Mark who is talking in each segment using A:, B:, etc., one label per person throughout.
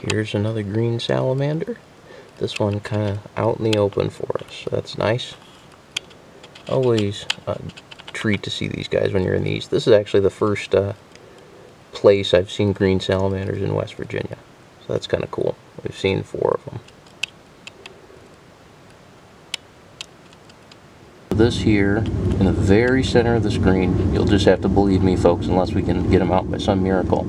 A: Here's another green salamander. This one kind of out in the open for us, so that's nice. Always a treat to see these guys when you're in the east. This is actually the first place I've seen green salamanders in West Virginia, so that's kind of cool. We've seen 4 of them. This here, in the very center of the screen, you'll just have to believe me folks, unless we can get them out by some miracle,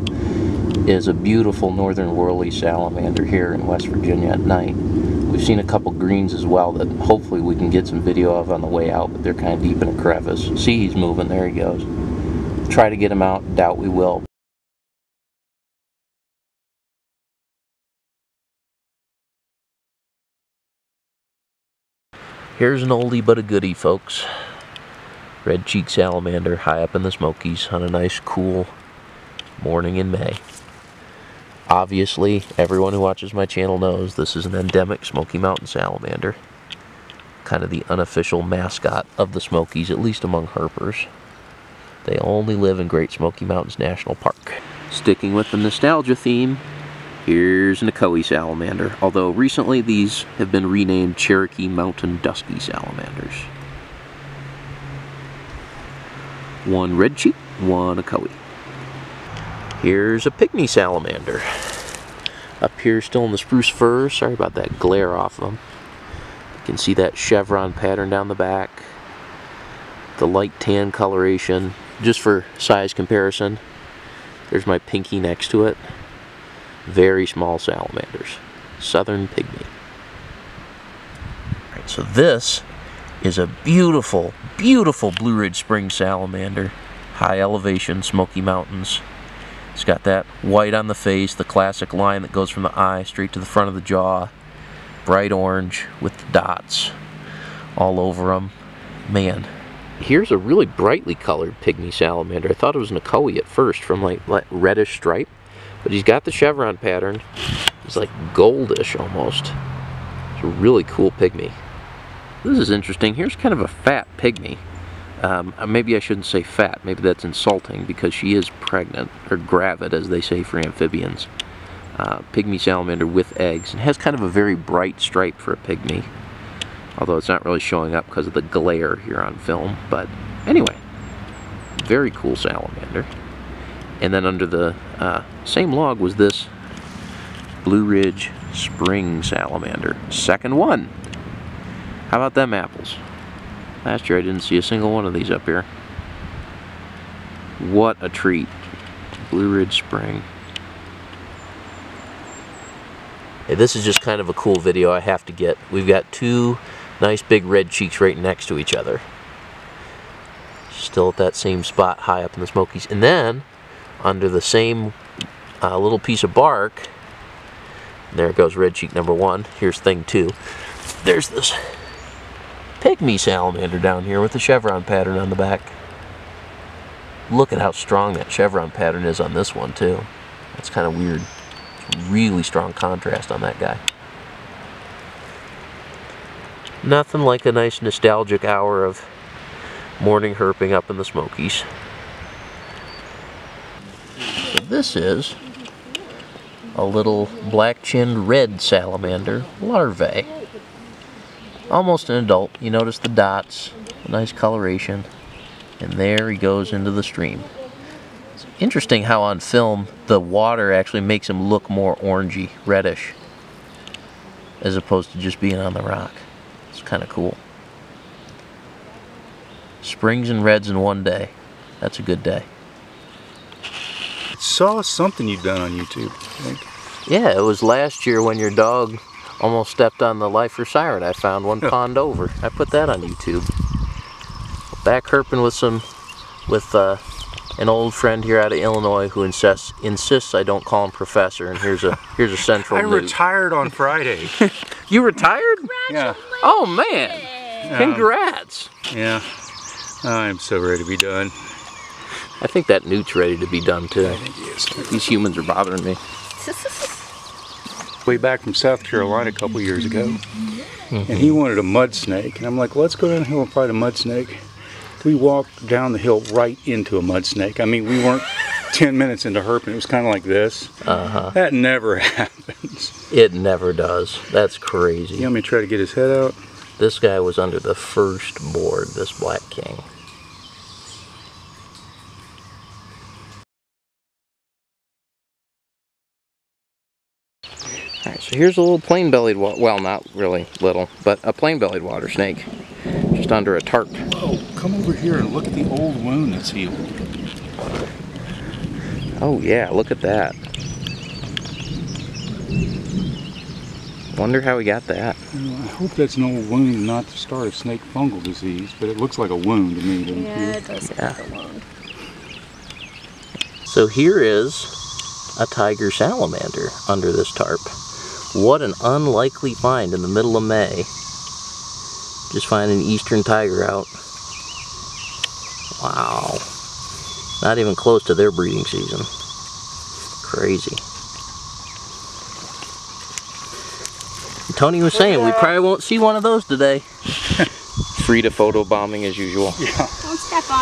A: is a beautiful northern whirly salamander here in West Virginia at night. We've seen a couple greens as well that hopefully we can get some video of on the way out, but they're kind of deep in a crevice. See, he's moving, there he goes. Try to get him out, doubt we will. Here's an oldie but a goodie, folks. Red-cheeked salamander high up in the Smokies on a nice cool morning in May. Obviously, everyone who watches my channel knows this is an endemic Smoky Mountain salamander. Kind of the unofficial mascot of the Smokies, at least among herpers. They only live in Great Smoky Mountains National Park. Sticking with the nostalgia theme, here's an Ocoee salamander, although recently these have been renamed Cherokee Mountain Dusky salamanders. One red cheek, one Ocoee. Here's a pygmy salamander. Up here still in the spruce fir, sorry about that glare off of them. You can see that chevron pattern down the back. The light tan coloration. Just for size comparison, there's my pinky next to it. Very small salamanders. Southern pygmy. Alright, so this is a beautiful, beautiful Blue Ridge Spring salamander. High elevation, Smoky Mountains. It's got that white on the face, the classic line that goes from the eye straight to the front of the jaw. Bright orange with the dots all over them. Man, here's a really brightly colored pygmy salamander. I thought it was an Ocoee at first from like reddish stripe, but he's got the chevron pattern. It's like goldish almost. It's a really cool pygmy. This is interesting. Here's kind of a fat pygmy. Maybe I shouldn't say fat, maybe that's insulting because she is pregnant, or gravid as they say for amphibians. Pygmy salamander with eggs, and has kind of a very bright stripe for a pygmy, although it's not really showing up because of the glare here on film. But anyway, very cool salamander. And then under the same log was this Blue Ridge Spring salamander, second one. How about them apples? Last year I didn't see a single one of these up here. What a treat. Blue Ridge Spring. Hey, this is just kind of a cool video I have to get. We've got 2 nice big red cheeks right next to each other. Still at that same spot high up in the Smokies. And then, under the same little piece of bark, there goes red cheek number 1. Here's thing 2. There's this pygmy salamander down here with the chevron pattern on the back. Look at how strong that chevron pattern is on this one too. That's kind of weird. It's really strong contrast on that guy. Nothing like a nice nostalgic hour of morning herping up in the Smokies. So this is a little black-chinned red salamander larvae. Almost an adult. You notice the dots, nice coloration, and there he goes into the stream. It's interesting how on film the water actually makes him look more orangey, reddish, as opposed to just being on the rock. It's kind of cool. Springs and reds in one day. That's a good day.
B: I saw something you've done on YouTube, I think.
A: Yeah, it was last year when your dog almost stepped on the lifer siren I found one pond over. I put that on YouTube. Back herping with an old friend here out of Illinois who insists I don't call him Professor. And here's a central.
B: I retired on Friday.
A: You retired?
B: Yeah.
A: Oh man! Congrats.
B: Yeah. I'm so ready to be done.
A: I think that newt's ready to be done too.
B: I think he is.
A: These humans are bothering me.
B: Way back from South Carolina a couple years ago, and he wanted a mud snake, and I'm like, well, let's go down the hill and find a mud snake. We walked down the hill right into a mud snake. I mean, we weren't 10 minutes into herping, it was kind of like this. That never happens.
A: It never does. That's crazy.
B: You want me to try to get his head out?
A: This guy was under the first board, this black king. Alright, so here's a little plain-bellied, well, not really little, but a plain-bellied water snake. Just under a tarp.
B: Oh, come over here and look at the old wound that's healed.
A: Oh yeah, look at that. Wonder how he got that.
B: I hope that's an old wound, not to start a snake fungal disease, but it looks like a wound to me.
C: Yeah, it does look like a wound.
A: So here is a tiger salamander under this tarp. What an unlikely find in the middle of May. Just finding an eastern tiger out. Wow. Not even close to their breeding season. Crazy. Tony was saying we probably won't see one of those today. Free to photo bombing as usual.
B: Yeah.
C: Don't step on